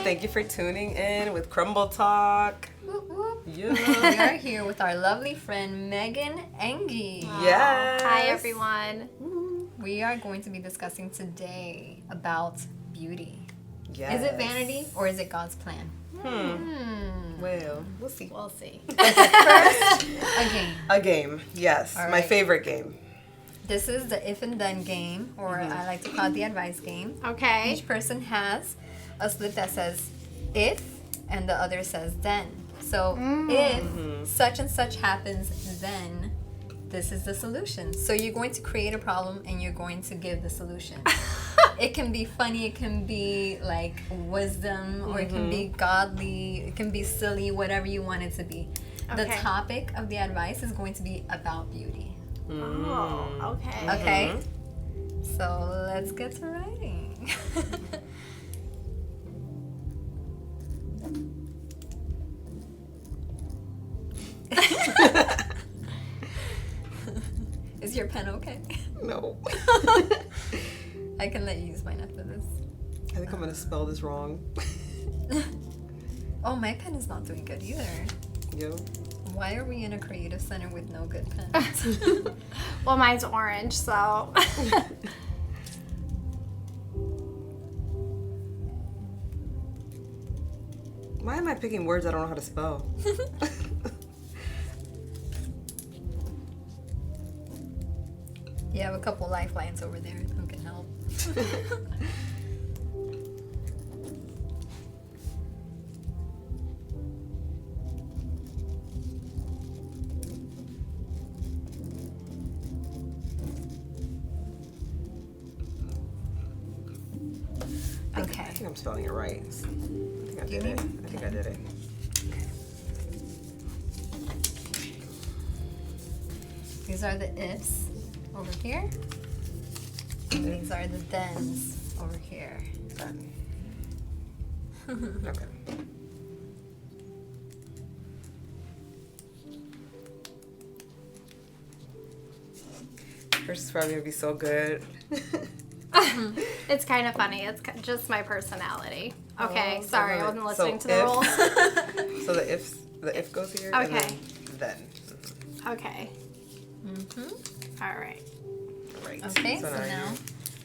Thank you for tuning in with Crumble Talk. Whoop, whoop. Yeah. We are here with our lovely friend Megan Enge. Yes. Hi, everyone. We are going to be discussing today about beauty. Yes. Is it vanity or is it God's plan? Well, we'll see. We'll see. First, a game. A game. Yes. All My right. favorite game. This is the if and then game, or I like to call it the advice game. Okay. Each person has a slip that says if and the other says then. So if such and such happens, then this is the solution. So you're going to create a problem and you're going to give the solution. It can be funny, it can be like wisdom, or it can be godly, it can be silly, whatever you want it to be. The Okay. topic of the advice is going to be about beauty. Oh, okay. Okay? So let's get to writing. Is your pen okay? No. I can let you use mine after this. I think I'm going to spell this wrong. Oh, my pen is not doing good either. Yo. Why are we in a creative center with no good pens? Well, mine's orange, so. Why am I picking words I don't know how to spell? You have a couple lifelines over there who can help. Okay. I think I'm spelling it right. I think I Do you did it. need I think I did it. These are the ifs over here. And these are the thens over here. Done. Okay. First is probably going to be so good. It's kind of funny. It's just my personality. Okay, Oh, sorry, I okay. wasn't So listening to the if- rules. So the if goes here and Okay. then. Okay. All right. Right. Okay, so you're- now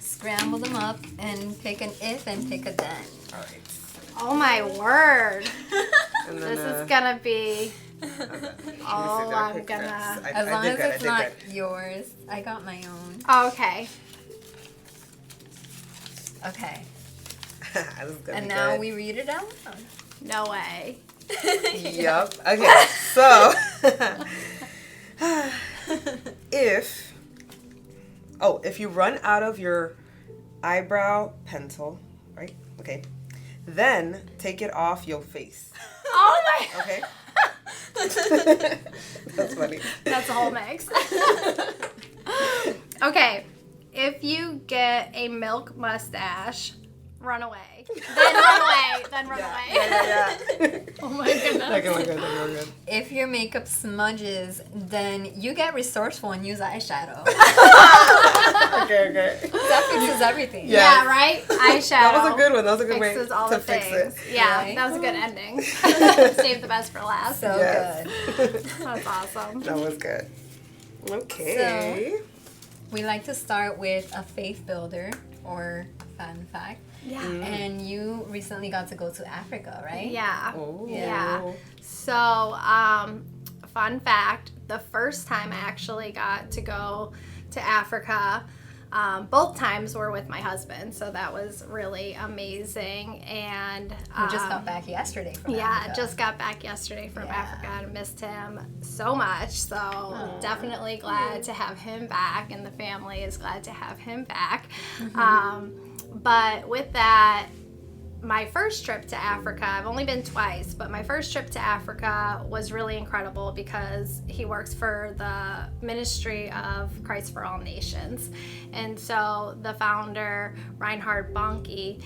scramble them up and pick an if and pick a then. All right. Oh my word. And then, This is gonna be. Oh, I'm gonna- As long as it's not yours. I got my own. Okay. Okay. This is gonna And be now good. we read it out loud. No way. Yep. Okay. So, if you run out of your eyebrow pencil, right? Okay. Then take it off your face. Oh my. Okay. That's funny. That's a whole mix. Okay. If you get a milk mustache, run away. Then run away. Then run away. Yeah. Oh my goodness. That can look good. That can look good. If your makeup smudges, then you get resourceful and use eyeshadow. Okay. That fixes everything. Yeah. Yeah, right? Eyeshadow. That was a good one. That was a good way Fixes all to the fix things. it. Yeah, Right? that was a good ending. Save the best for last. So Yes. good. That's awesome. That was good. Okay. We like to start with a faith builder or a fun fact. Yeah. And you recently got to go to Africa, right? Yeah. Oh. Yeah. So, fun fact, the first time I actually got to go to Africa, both times were with my husband, so that was really amazing. And We just got back yesterday from yeah, Africa. just got back yesterday from Yeah. Africa and missed him so much. So definitely glad to have him back, and the family is glad to have him back. But with that, my first trip to Africa, I've only been twice, but my first trip to Africa was really incredible because he works for the Ministry of Christ for All Nations. And so the founder, Reinhard Bonnke,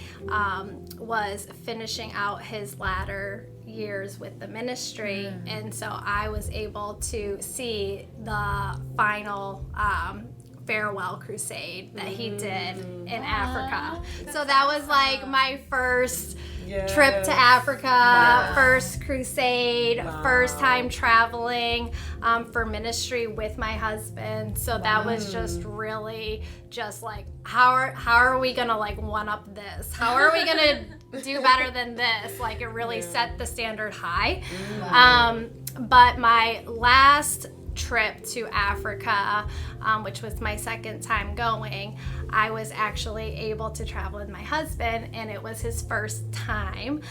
was finishing out his latter years with the ministry. And so I was able to see the final farewell crusade that he did in Africa. So that was like my first trip to Africa, first crusade, first time traveling for ministry with my husband. So that was just really just like, how are we gonna like one up this? How are we gonna do better than this? Like it really set the standard high. But my last trip to Africa, which was my second time going, I was actually able to travel with my husband, and it was his first time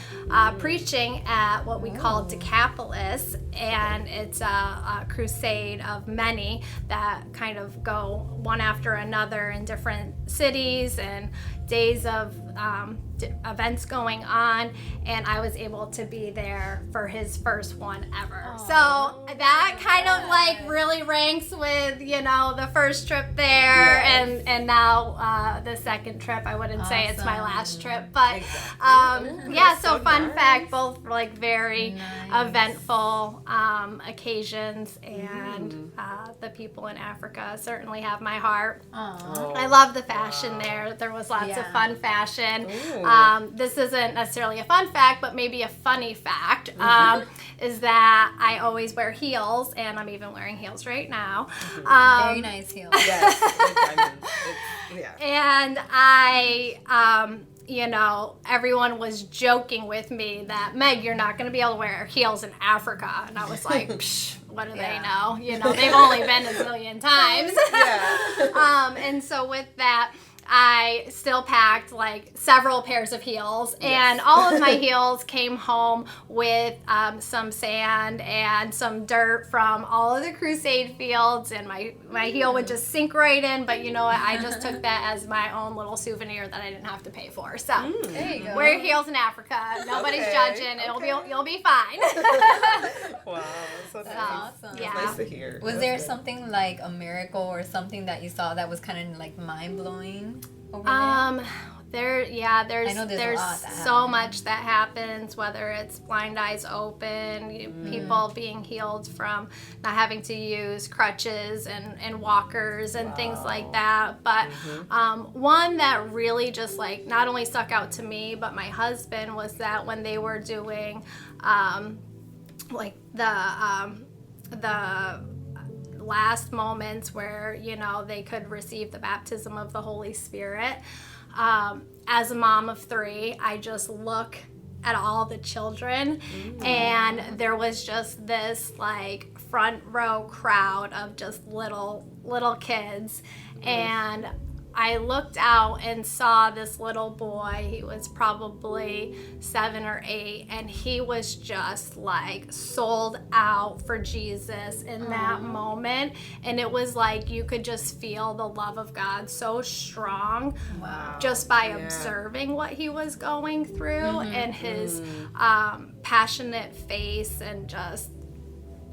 preaching at what we call Decapolis, and it's a crusade of many that kind of go one after another in different cities and days of events going on, and I was able to be there for his first one ever. So that kind of like really ranks with, you know, the first trip there, and now the second trip. I wouldn't say it's my last trip, but so fun fact, both like very eventful occasions, and the people in Africa certainly have my heart. I love the fashion there. There was lots of fun fashion. This isn't necessarily a fun fact, but maybe a funny fact, is that I always wear heels, and I'm even wearing heels right now. Very nice heels. Yes. And I, you know, everyone was joking with me that, Meg, you're not going to be able to wear heels in Africa. And I was like, psh, what do they know? You know, they've only been a zillion times. And so with that, I still packed like several pairs of heels, and all of my heels came home with some sand and some dirt from all of the crusade fields, and my heel would just sink right in. But you know what? I just took that as my own little souvenir that I didn't have to pay for. So there you go. Wear your heels in Africa. Nobody's judging. You'll be fine. Wow, so nice. Awesome. Yeah. Nice to hear. Was there something like a miracle or something that you saw that was kind of like mind blowing over there? There's so much that happens, whether it's blind eyes open, people being healed from not having to use crutches and walkers and things like that. But one that really just like not only stuck out to me, but my husband, was that when they were doing like the last moments where, you know, they could receive the baptism of the Holy Spirit. As a mom of 3, I just look at all the children, and there was just this like front row crowd of just little kids, and I looked out and saw this little boy. He was probably 7 or 8, and he was just like sold out for Jesus in that moment. And it was like you could just feel the love of God so strong just by observing what he was going through, and his passionate face, and just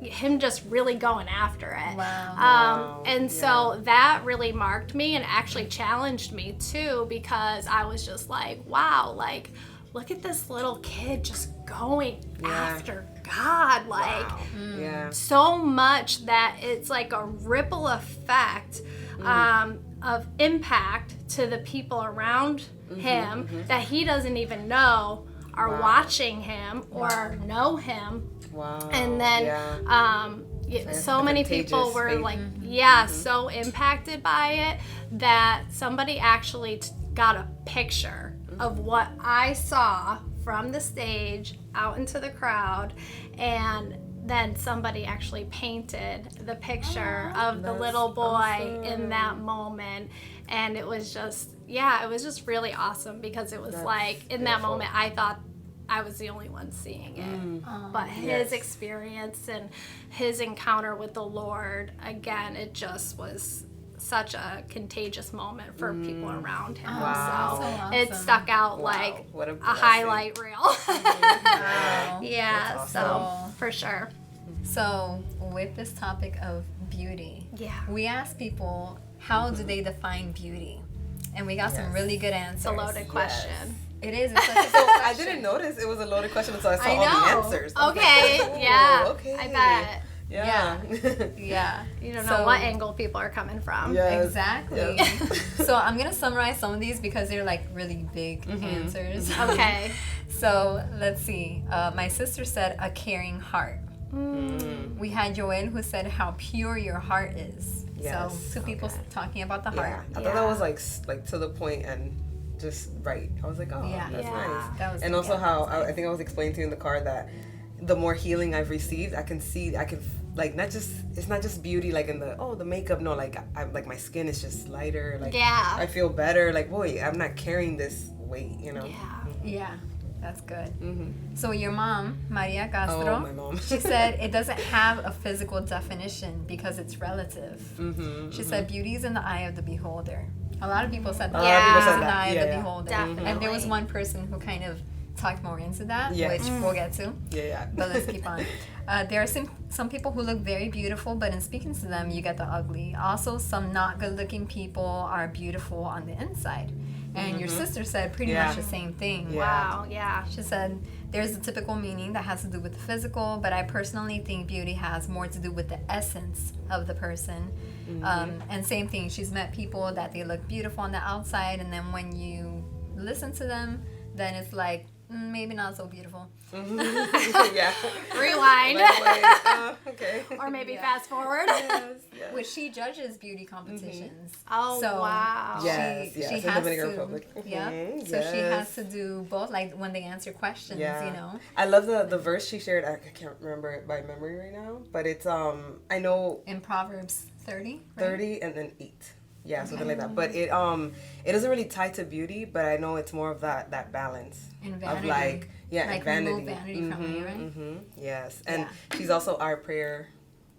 him just really going after it. So that really marked me and actually challenged me too, because I was just like, wow, like look at this little kid just going after God, like so much that it's like a ripple effect of impact to the people around him that he doesn't even know are watching him or know him. And then so many people were like, so impacted by it that somebody actually got a picture of what I saw from the stage out into the crowd, and then somebody actually painted the picture of the little boy in that moment. And it was just, it was just really awesome, because it was like in that moment I thought I was the only one seeing it. But his experience and his encounter with the Lord, again, it just was such a contagious moment for people around him. So awesome. It stuck out like a highlight reel. So for sure. So with this topic of beauty, we asked people, how do they define beauty? And we got some really good answers. It's a loaded question. It is. It's such a So I didn't notice it was a loaded question until I saw all the answers. Okay, okay. I bet. Yeah. Yeah. You don't know what angle people are coming from. Yes. Exactly. Yep. So I'm gonna summarize some of these because they're like really big answers. Okay. So let's see. My sister said a caring heart. We had Joanne who said how pure your heart is. Yes. So 2 people talking about the Yeah. heart. I thought that was like to the point and just right. I was like, oh, Yeah. that's Yeah. nice. That was And also how that was I think I was explaining to you in the car that the more healing I've received, I can like it's not just beauty like in the makeup. No, like like my skin is just lighter. Like Yeah. I feel better. Like boy, I'm not carrying this weight. You know. Yeah. Yeah, that's good. Mm-hmm. So your mom, Maria Castro, Oh, my mom. she said it doesn't have a physical definition because it's relative. Mm-hmm. She said beauty is in the eye of the beholder. A lot of people said that. A lot of people Beauty is said in the that. eye of Yeah, the yeah. beholder. Definitely. And there was one person who kind of talked more into that, Yeah. which we'll get to. Yeah. But let's keep on. There are some people who look very beautiful, but in speaking to them, you get the ugly. Also, some not good-looking people are beautiful on the inside. And your sister said pretty Yeah. much the same thing. Yeah. Wow. Yeah. She said there's a typical meaning that has to do with the physical, but I personally think beauty has more to do with the essence of the person. And same thing, she's met people that they look beautiful on the outside, and then when you listen to them, then it's like, maybe not so beautiful. Yeah. Rewind. Like, okay. Or maybe Yeah. fast forward. Yes. Which she judges beauty competitions. Oh, So, wow. Yes, she yes, in has Dominican to, Republic. yeah. Mhm, So she yes. has to do both, like when they answer questions, Yeah. you know. I love the verse she shared. I can't remember it by memory right now, but it's I know In Proverbs 30, right? 30 and then 8. Yeah, something like that. But it doesn't really tie to beauty, but I know it's more of that balance In of vanity. like and Like vanity. remove vanity from me, right? Mm-hmm. Yes, and Yeah. she's also our prayer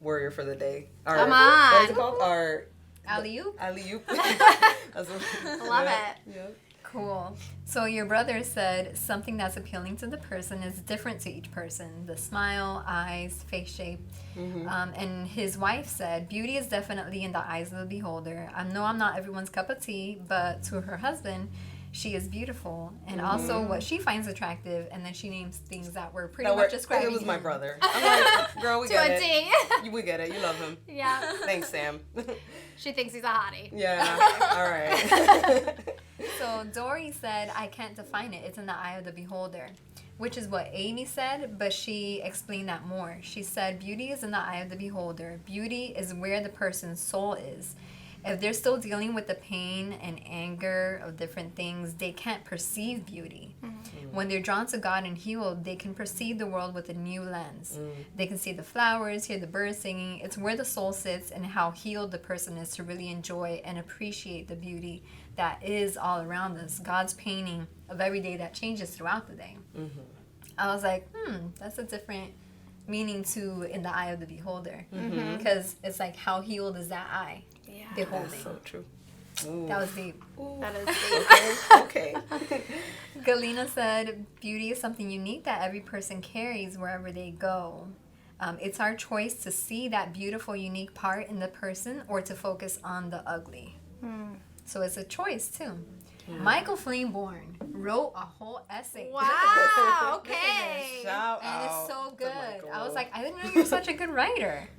warrior for the day. Our, Come What is on. it called? Our Alley-oop? alley-oop. Love it. Yeah. Cool. So your brother said something that's appealing to the person is different to each person. The smile, eyes, face shape. And his wife said, beauty is definitely in the eyes of the beholder. I know I'm not everyone's cup of tea, but to her husband, she is beautiful. And also what she finds attractive. And then she names things that were pretty much describing It was my him. brother. I'm like, girl, we To get a it. T. We get it. You love him. Yeah. Thanks, Sam. She thinks he's a hottie. Yeah. All right. So Dory said, I can't define it. It's in the eye of the beholder, which is what Amy said, but she explained that more. She said, beauty is in the eye of the beholder. Beauty is where the person's soul is. If they're still dealing with the pain and anger of different things, they can't perceive beauty. When they're drawn to God and healed, they can perceive the world with a new lens. They can see the flowers, hear the birds singing. It's where the soul sits and how healed the person is to really enjoy and appreciate the beauty that is all around us. God's painting of every day that changes throughout the day. I was like, that's a different meaning to in the eye of the beholder. Because it's like, how healed is that eye? Yeah. Beholding. That's so true. Ooh. That was deep. That is Okay. Galena said, beauty is something unique that every person carries wherever they go. It's our choice to see that beautiful, unique part in the person or to focus on the ugly. So it's a choice, too. Michael Flameborn wrote a whole essay. Wow. Okay. Shout And it's out so to good. Michael. I was like, I didn't know you were such a good writer.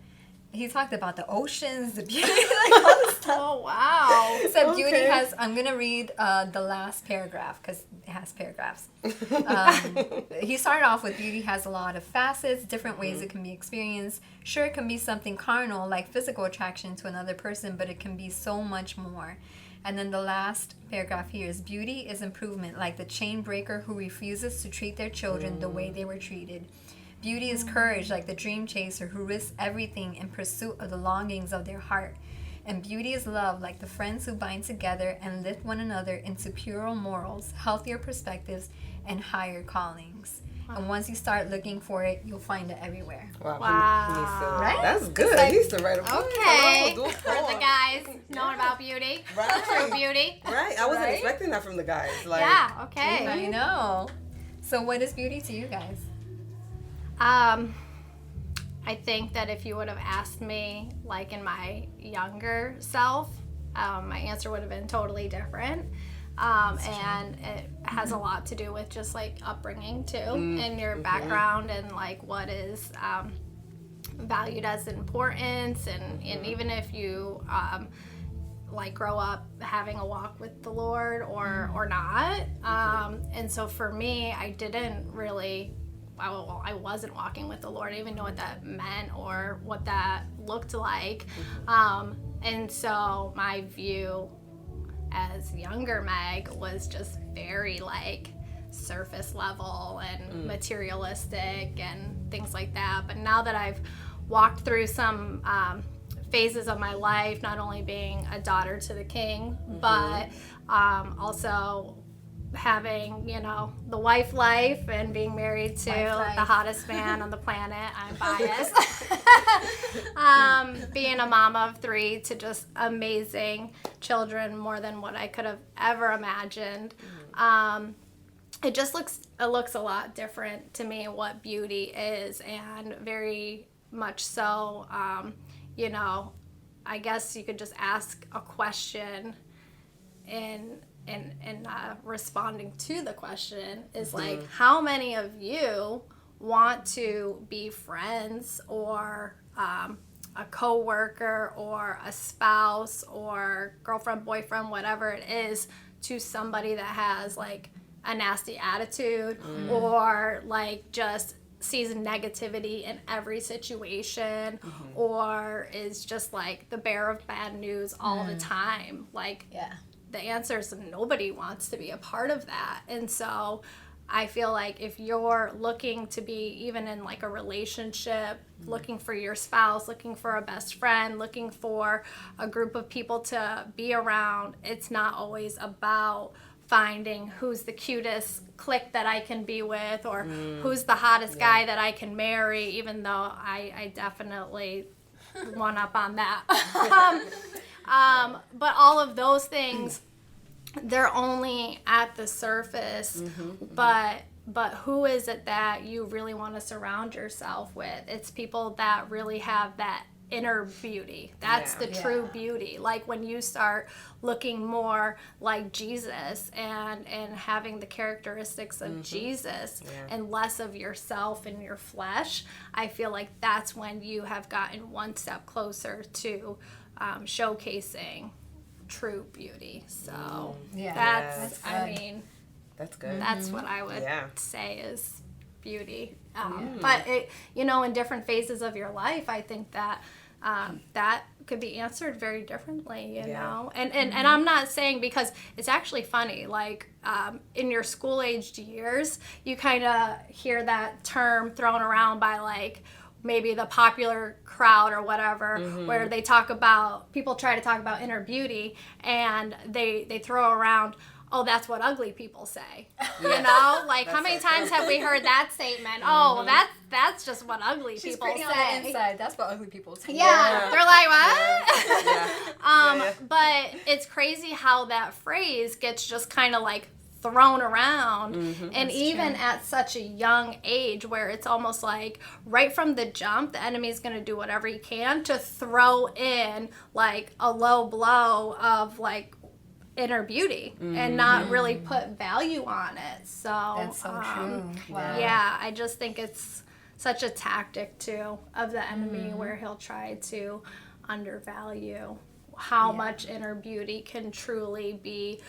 He talked about the oceans, the beauty, like all this stuff. Oh, wow. He said beauty Okay. has, I'm going to read the last paragraph because it has paragraphs. He started off with beauty has a lot of facets, different ways it can be experienced. Sure, it can be something carnal, like physical attraction to another person, but it can be so much more. And then the last paragraph here is beauty is improvement, like the chain breaker who refuses to treat their children the way they were treated. Beauty is courage, like the dream chaser who risks everything in pursuit of the longings of their heart. And beauty is love, like the friends who bind together and lift one another into purer morals, healthier perspectives, and higher callings. And once you start looking for it, you'll find it everywhere. Wow. Wow. He needs to, Right? That's good. It's like- he needs to write a book. Okay. Do a For the poem. guys knowing about beauty. Right. True beauty. Right. I wasn't Right? expecting that from the guys. Like, Yeah, okay. I know. So what is beauty to you guys? I think that if you would have asked me, like in my younger self, my answer would have been totally different. And it has a lot to do with just like upbringing too, and your background, and like what is valued as important, and even if you like grow up having a walk with the Lord or not. And so for me, I didn't really, I wasn't walking with the Lord. I didn't even know what that meant or what that looked like. And so my view as younger Meg was just very like surface level and materialistic and things like that. But now that I've walked through some phases of my life, not only being a daughter to the King, but also having, you know, the wife life and being married to the hottest man on the planet. I'm biased. Being a mama of 3 to just amazing children, more than what I could have ever imagined. It just looks a lot different to me what beauty is, and very much so, you know, I guess you could just ask a question and responding to the question is like, how many of you want to be friends or a co-worker or a spouse or girlfriend, boyfriend, whatever it is, to somebody that has like a nasty attitude or like just sees negativity in every situation or is just like the bearer of bad news all the time. Like, the answer is nobody wants to be a part of that. And so I feel like if you're looking to be even in like a relationship, looking for your spouse, looking for a best friend, looking for a group of people to be around, it's not always about finding who's the cutest clique that I can be with or who's the hottest guy that I can marry, even though I definitely one up on that. But all of those things, they're only at the surface. But who is it that you really want to surround yourself with? It's people that really have that inner beauty. That's the true beauty. Like when you start looking more like Jesus and having the characteristics of Jesus and less of yourself and your flesh, I feel like that's when you have gotten one step closer to showcasing true beauty. So that's I mean, that's good. That's what I would say is beauty. But it, you know, in different phases of your life, I think that that could be answered very differently, you know. And I'm not saying, because it's actually funny, like in your school aged years, you kind of hear that term thrown around by like maybe the popular crowd or whatever, where they talk about, people try to talk about inner beauty, and they throw around, oh, that's what ugly people say. You know, like how many times have we heard that statement? Oh, that's just what ugly people say. On the inside. That's what ugly people say. Yeah. They're like, what? But it's crazy how that phrase gets just kind of like thrown around, and even at such a young age, where it's almost like right from the jump, the enemy is going to do whatever he can to throw in like a low blow of like inner beauty and not really put value on it. So that's so true. Wow. Yeah, I just think it's such a tactic too of the enemy, where he'll try to undervalue how much inner beauty can truly be,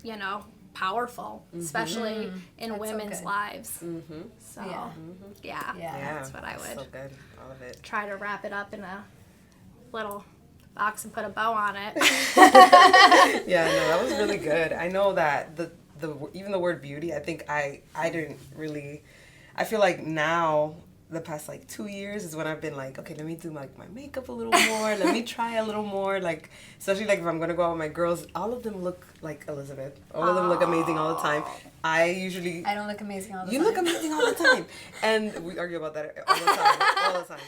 you know, powerful, especially in that's women's lives. So that's what I would so good. All of it. Try to wrap it up in a little box and put a bow on it. Yeah, no, that was really good. I know that the even the word beauty, I think I didn't really, I feel like now the past like 2 years is when I've been like, okay, let me do like my makeup a little more, let me try a little more, like especially like if I'm gonna go out with my girls, all of them look like Elizabeth, all of them look amazing all the time. I don't look amazing all the time. You look amazing all the time. And we argue about that all the time.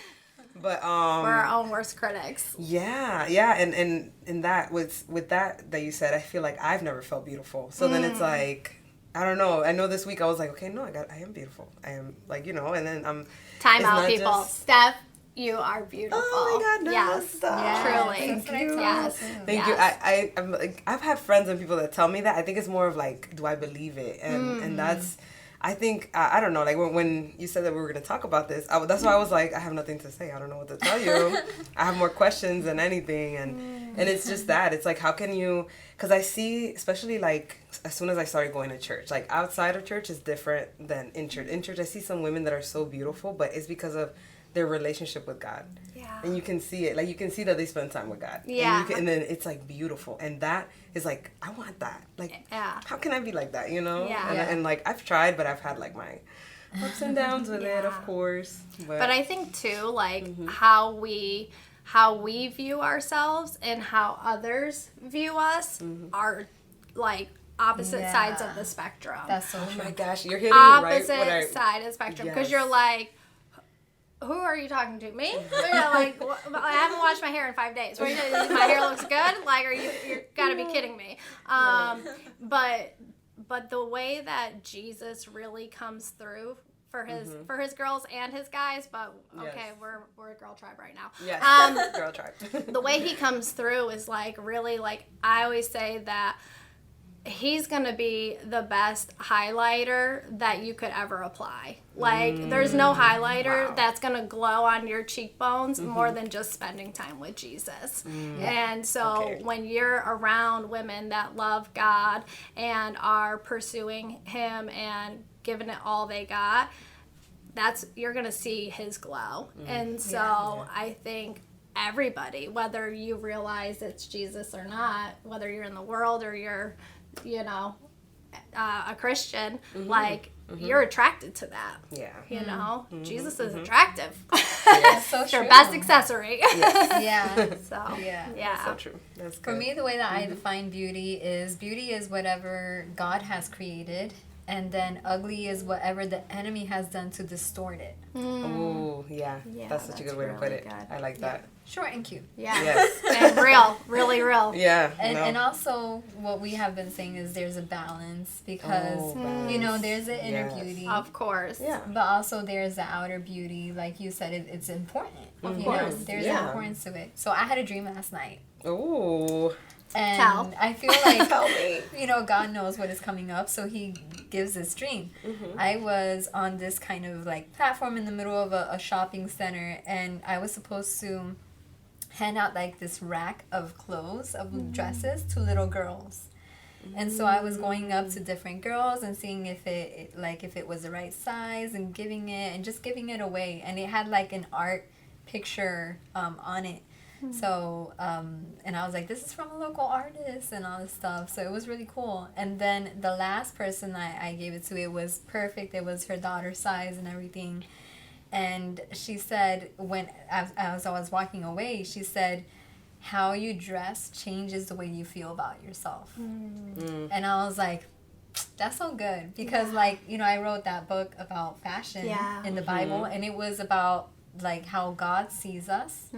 But we're our own worst critics. Yeah, and that with that you said, I feel like I've never felt beautiful. So then it's like, I don't know. I know this week I was like, okay, no, I am beautiful. I am, like, you know, and then I'm time out, people. Steph, you are beautiful. Oh my God, no, yes, truly. Thank you. Yes, thank you. I'm like, I've had friends and people that tell me that. I think it's more of like, do I believe it? And that's, I think, I don't know, like when you said that we were going to talk about this, that's why I was like, I have nothing to say. I don't know what to tell you. I have more questions than anything. And it's just that. It's like, how can you, because I see, especially like as soon as I started going to church, like outside of church is different than in church. In church, I see some women that are so beautiful, but it's because of their relationship with God. Yeah. And you can see it. Like, you can see that they spend time with God. Yeah. And then it's, like, beautiful. And that is, like, I want that. Like, how can I be like that, you know? Yeah. And like, I've tried, but I've had, like, my ups and downs with it, of course. But I think, too, like, how we view ourselves and how others view us are, like, opposite sides of the spectrum. That's so Oh, true. my gosh. You're hitting opposite right side of the spectrum. Because Yes. you're like, who are you talking to? Me? You're like, I haven't washed my hair in 5 days. What are you doing? My hair looks good? Like, you're gotta be kidding me. But the way that Jesus really comes through for his girls and his guys, but okay, Yes. we're a girl tribe right now. Yes. Girl tribe. The way he comes through is like really, like, I always say that he's gonna be the best highlighter that you could ever apply. Like, there's no highlighter that's gonna glow on your cheekbones more than just spending time with Jesus. And so when you're around women that love God and are pursuing him and giving it all they got, you're gonna see his glow. And so I think everybody, whether you realize it's Jesus or not, whether you're in the world or you're, you know, a Christian, like, you're attracted to that. Yeah. You know, Jesus is attractive. That's so It's your true. best accessory. Yeah. So, Yeah. yeah. So true. That's good. For me, the way that I define beauty is whatever God has created, and then ugly is whatever the enemy has done to distort it. Oh, yeah. Yeah, That's such a good way to put really it. good. I like that. Short and cute. Yeah. Yes. And real, really real. Yeah. And also what we have been saying is there's a balance because you know there's the inner Yes. beauty, Of course. Yeah. but also there's the outer beauty. Like you said, it's important. Of you course. know, there's Yeah. an importance to it. So I had a dream last night, Oh. and Tell. I feel like Tell me. you know, God knows what is coming up, so he gives this dream. I was on this kind of like platform in the middle of a shopping center, and I was supposed to hand out like this rack of clothes, of dresses to little girls. And so I was going up to different girls and seeing if it was the right size and giving it away. And it had like an art picture on it. So, and I was like, this is from a local artist and all this stuff. So it was really cool. And then the last person I gave it to, it was perfect. It was her daughter's size and everything. And she said, as I was walking away, she said, how you dress changes the way you feel about yourself. And I was like, that's so good. Because, like, you know, I wrote that book about fashion in the Bible, and it was about, like, how God sees us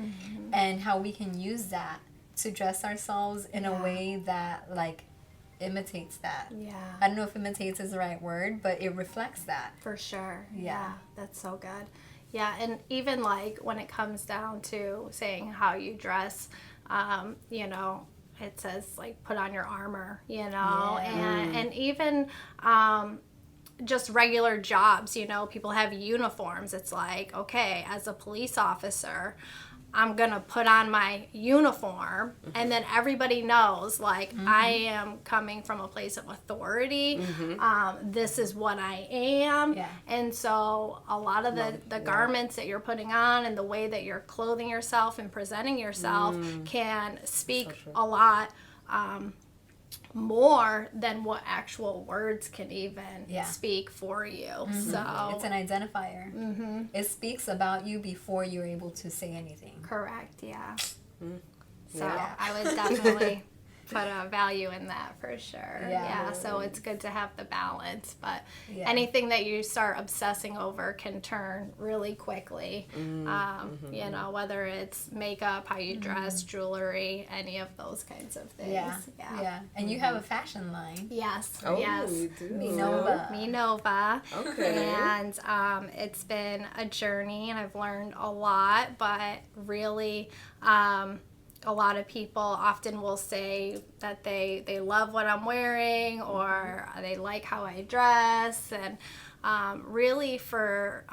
and how we can use that to dress ourselves in a way that, like, imitates that. Yeah. I don't know if imitates is the right word, but it reflects that. For sure. Yeah. That's so good. Yeah, and even like when it comes down to saying how you dress, you know, it says like put on your armor, you know, and even just regular jobs, you know, people have uniforms. It's like, okay, as a police officer, I'm going to put on my uniform, and then everybody knows, like, I am coming from a place of authority. This is what I am. Yeah. And so a lot of the garments that you're putting on and the way that you're clothing yourself and presenting yourself can speak a lot more than what actual words can even speak for you. So It's an identifier. It speaks about you before you're able to say anything. correct, yeah. So Yeah. I would definitely put a value in that for sure. Yeah. So it's good to have the balance, but Yeah. anything that you start obsessing over can turn really quickly. You know, whether it's makeup, how you dress, jewelry, any of those kinds of things. Yeah. And you have a fashion line. Yes. Oh, yes. you do. Minova. Minova. Okay. And it's been a journey, and I've learned a lot, but really a lot of people often will say that they love what I'm wearing, or they like how I dress, and really for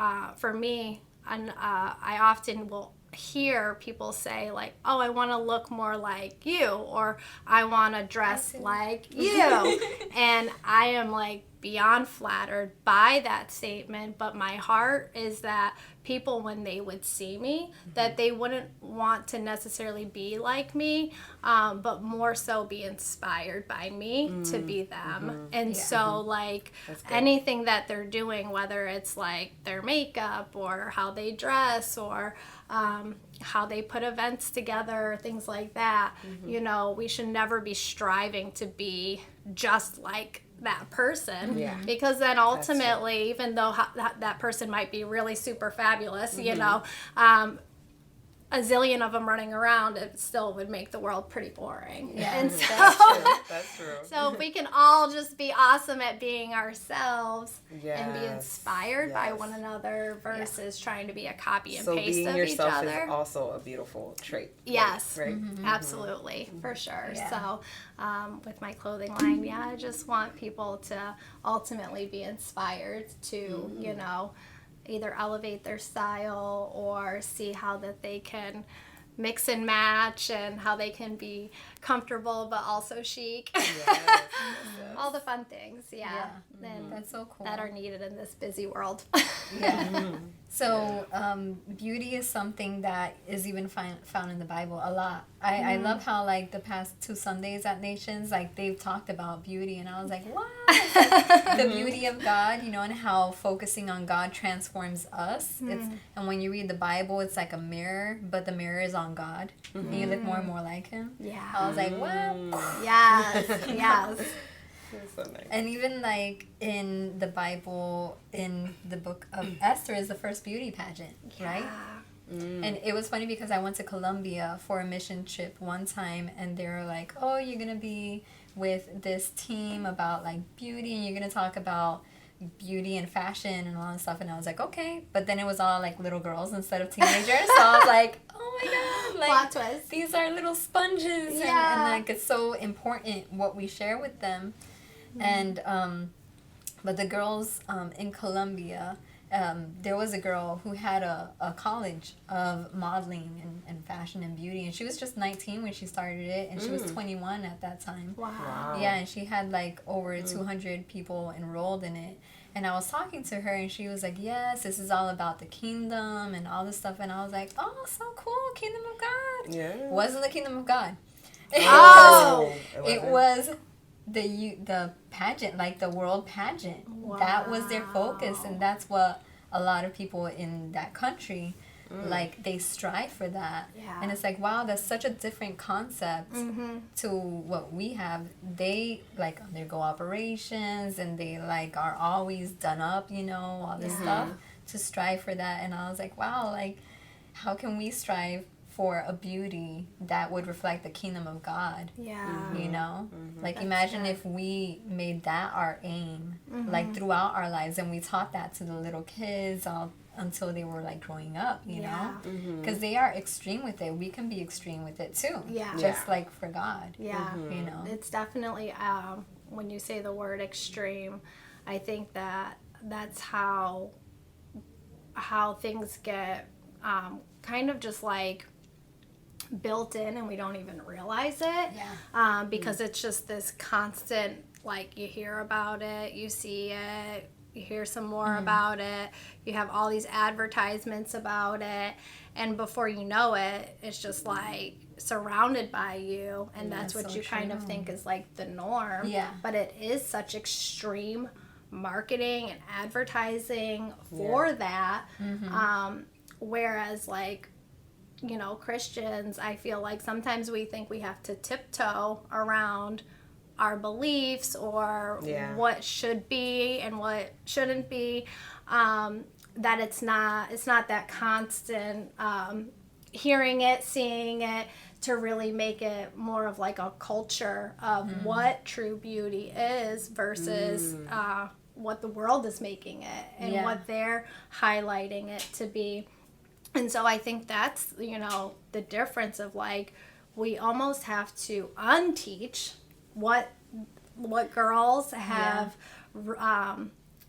me, and I often will hear people say like, oh, I want to look more like you, or I want to dress like you. And I am like beyond flattered by that statement, but my heart is that people, when they would see me, that they wouldn't want to necessarily be like me, but more so be inspired by me to be them. And so like anything that they're doing, whether it's like their makeup or how they dress or how they put events together, things like that, you know, we should never be striving to be just like that person, because then ultimately, even though that person might be really super fabulous, you know, a zillion of them running around, it still would make the world pretty boring. And so, That's true. so if we can all just be awesome at being ourselves and be inspired by one another versus trying to be a copy and paste being of yourself each other. is also a beautiful trait. Yes, Right? absolutely, for sure. So with my clothing line, I just want people to ultimately be inspired to, you know, either elevate their style or see how that they can mix and match and how they can be comfortable but also chic. All the fun things, and That's so cool. that are needed in this busy world. So beauty is something that is even found in the Bible a lot. I love how like the past 2 Sundays at Nations, like they've talked about beauty, and I was like, what? Like, the beauty of God, you know, and how focusing on God transforms us. And when you read the Bible, it's like a mirror, but the mirror is on God, and you look more and more like Him. I was like, wow. Yes. It's so nice. And even like in the Bible, in the book of Esther is the first beauty pageant, right? And it was funny because I went to Colombia for a mission trip one time, and they were like, oh, you're going to be with this team about like beauty, and you're going to talk about beauty and fashion and all that stuff. And I was like, okay. But then it was all like little girls instead of teenagers. So I was like, oh my God, like Plot twist. these are little sponges. And like it's so important what we share with them. And but the girls in Colombia, there was a girl who had a college of modeling and fashion and beauty, and she was just 19 when she started it, and she was 21 at that time. Wow. Yeah, and she had like over 200 people enrolled in it. And I was talking to her, and she was like, yes, this is all about the kingdom and all this stuff. And I was like, oh, so cool, kingdom of God. Yeah. Wasn't the kingdom of God. Oh. It was the pageant, like the world pageant. That was their focus, and that's what a lot of people in that country like they strive for that. And it's like, wow, that's such a different concept to what we have. They like undergo operations, and they like are always done up, you know, all this stuff to strive for that. And I was like, wow, like how can we strive for a beauty that would reflect the kingdom of God? You know, like that's imagine if we made that our aim, like throughout our lives, and we taught that to the little kids all until they were like growing up, you know, because they are extreme with it. We can be extreme with it too, just like for God. You know, it's definitely when you say the word extreme, I think that that's how things get kind of just like built in, and we don't even realize it, because it's just this constant, like you hear about it, you see it, you hear some more about it, you have all these advertisements about it, and before you know it, it's just like surrounded by you, and that's what so you kind of think is like the norm. But it is such extreme marketing and advertising for that, whereas like, you know, Christians, I feel like sometimes we think we have to tiptoe around our beliefs or what should be and what shouldn't be, that it's not that constant hearing it, seeing it, to really make it more of like a culture of what true beauty is versus what the world is making it and what they're highlighting it to be. And so I think that's, you know, the difference of like, we almost have to unteach what girls have,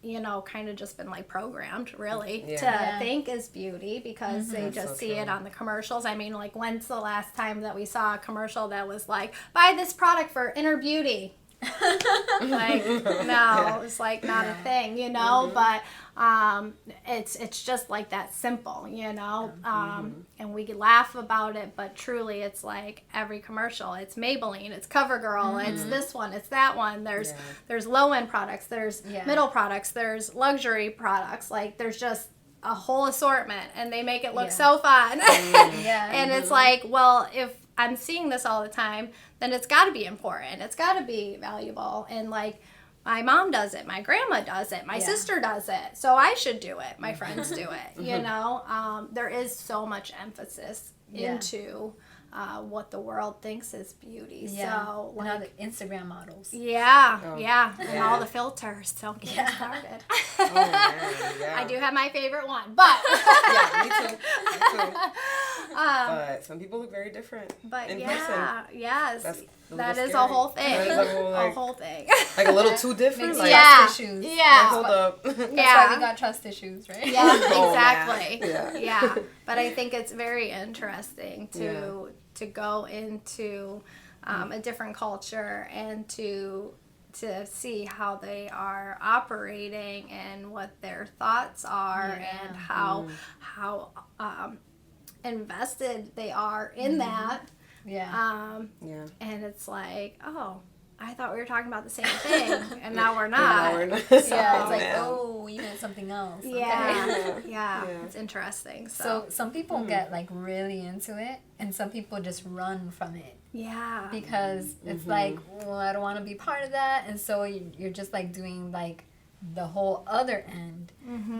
you know, kind of just been like programmed really Yeah. to think is beauty because they just so see true. it on the commercials. I mean, like, when's the last time that we saw a commercial that was like, buy this product for inner beauty? Like, no, it's like not a thing, you know, but it's just like that simple, you know, and we laugh about it, but truly it's like every commercial, it's Maybelline, it's CoverGirl, it's this one, it's that one, there's low-end products, there's middle products, there's luxury products, like there's just a whole assortment, and they make it look so fun. And it's like, well, if I'm seeing this all the time, then it's got to be important. It's got to be valuable. And like, my mom does it, my grandma does it, my sister does it, so I should do it. My friends do it. You know, there is so much emphasis into what the world thinks is beauty. So like, and all the Instagram models. And all the filters. Don't get me started. Oh, man, yeah. I do have my favorite one, but Yeah, me too. Me too. But some people look very different. But in yes, That's a that little is a scary. whole thing. That is a whole, like, a whole thing. like a little too different. Makes Like, trust issues. like, Yeah. hold up. That's why we got trust issues, right? Yeah, Oh, exactly. man. Yeah. But I think it's very interesting to go into a different culture and to see how they are operating and what their thoughts are and how invested they are in that. And it's like, oh, I thought we were talking about the same thing, and now we're not. Yeah, it's like, man. oh, you meant something else. Okay. Yeah, it's interesting. So some people get like really into it, and some people just run from it. Yeah. Because it's like, well, I don't want to be part of that, and so you're just like doing like the whole other end.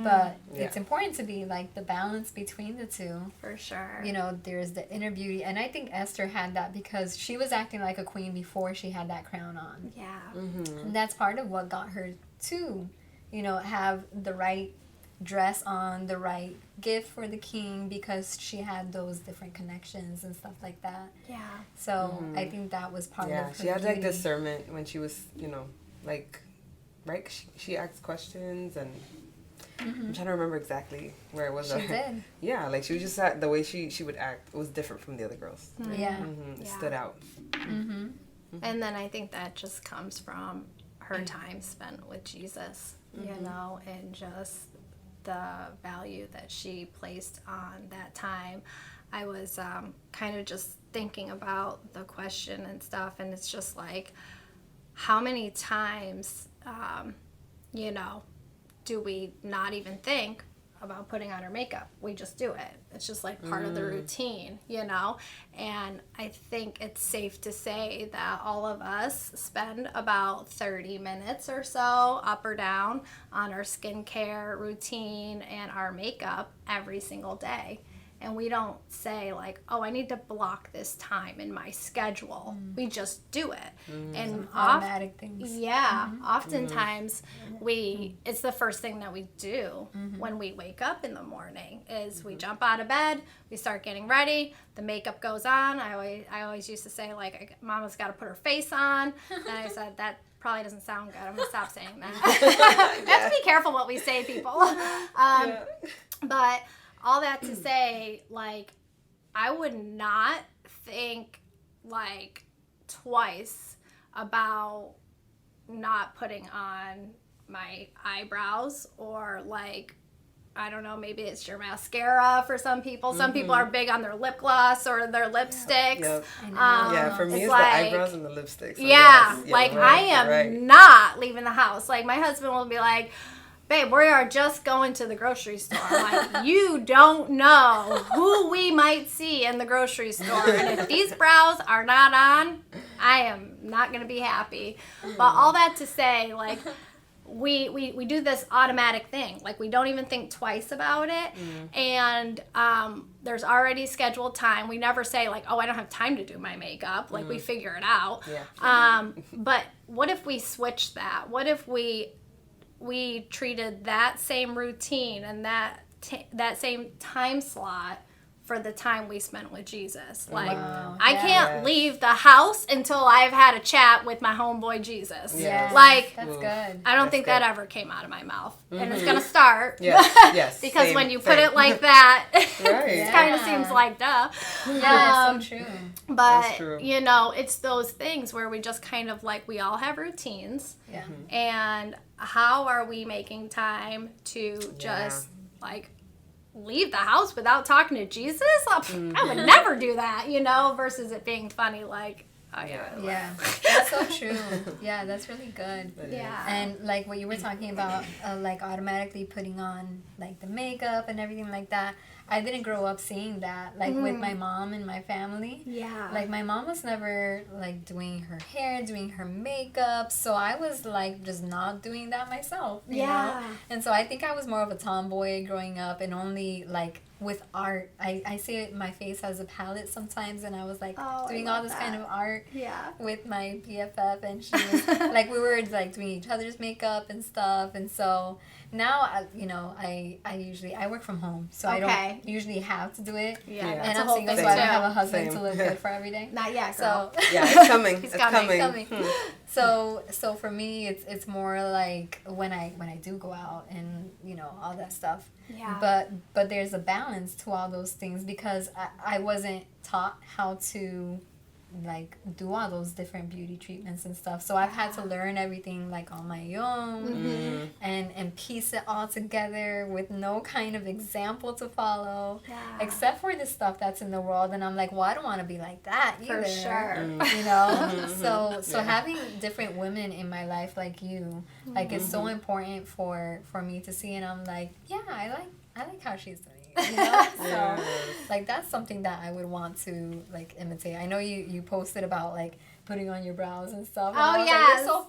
But it's important to be like the balance between the two. For sure. You know, there's the inner beauty, and I think Esther had that because she was acting like a queen before she had that crown on. Yeah. And that's part of what got her to, you know, have the right dress on, the right gift for the king, because she had those different connections and stuff like that. Yeah. So I think that was part of her she had like beauty. discernment when she was, you know, like, right? She asked questions, and I'm trying to remember exactly where it was. She did. Yeah, like she was just the way she would act was different from the other girls. Yeah. It stood out. And then I think that just comes from her time spent with Jesus, you know, and just the value that she placed on that time. I was kind of just thinking about the question and stuff, and it's just like, how many times, you know, do we not even think about putting on our makeup? We just do it. It's just like part of the routine, you know? And I think it's safe to say that all of us spend about 30 minutes or so, up or down, on our skincare routine and our makeup every single day. And we don't say like, oh, I need to block this time in my schedule. We just do it. And automatic things. Yeah. Oftentimes it's the first thing that we do when we wake up in the morning is we jump out of bed, we start getting ready, the makeup goes on. I always used to say like, Mama's got to put her face on. And I said, that probably doesn't sound good. I'm going to stop saying that. We have to be careful what we say, people. But all that to say, like, I would not think, like, twice about not putting on my eyebrows or, like, I don't know, maybe it's your mascara for some people. Some people are big on their lip gloss or their lipsticks. Yep. Yeah, for me, it's like, the eyebrows and the lipstick. So yeah, yes, like, right, I am right. not leaving the house. Like, my husband will be like, babe, we are just going to the grocery store. Like, you don't know who we might see in the grocery store. And if these brows are not on, I am not going to be happy. But all that to say, like, we do this automatic thing. Like, we don't even think twice about it. And there's already scheduled time. We never say, like, oh, I don't have time to do my makeup. Like, we figure it out. Yeah. But what if we switch that? What if we treated that same routine and that same time slot for the time we spent with Jesus. Like, Wow. I can't leave the house until I've had a chat with my homeboy Jesus. Yes. Like, That's good. I don't That's think good. that ever came out of my mouth. And it's going to start. Yes. Because Same, when you same. put it like that, Right. it kind of Yeah. seems like duh. Yeah, it's so true. But, That's true. you know, it's those things where we just kind of like, we all have routines. Yeah. And how are we making time to just like leave the house without talking to Jesus? I would never do that, you know, versus it being funny like, oh yeah. Yeah, that's so true. Yeah, that's really good. Yeah. And like what you were talking about, like automatically putting on like the makeup and everything like that. I didn't grow up seeing that, like with my mom and my family. Yeah. Like my mom was never like doing her hair, doing her makeup, so I was like just not doing that myself. You know? And so I think I was more of a tomboy growing up, and only like with art, I see my face as a palette sometimes, and I was like doing all this kind of art with my BFF, and she was like, we were like doing each other's makeup and stuff. And so now, you know, I usually I work from home, so I don't usually have to do it. Yeah. Yeah. And That's a I'm whole single, thing so I don't too. have a husband Same. to look good for every day. Not yet, girl. So Yeah, it's coming. It's It's coming. coming. So for me, it's more like when I do go out and, you know, all that stuff. Yeah. But there's a balance to all those things, because I wasn't taught how to like do all those different beauty treatments and stuff. So I've had to learn everything like on my own and piece it all together with no kind of example to follow, except for the stuff that's in the world. And I'm like, well, I don't want to be like that either. For sure. You know? So having different women in my life like you, like it's so important for me to see. And I'm like, yeah, I like how she's doing it. You know? So like that's something that I would want to like imitate. I know you posted about like putting on your brows and stuff. And I was like, you're so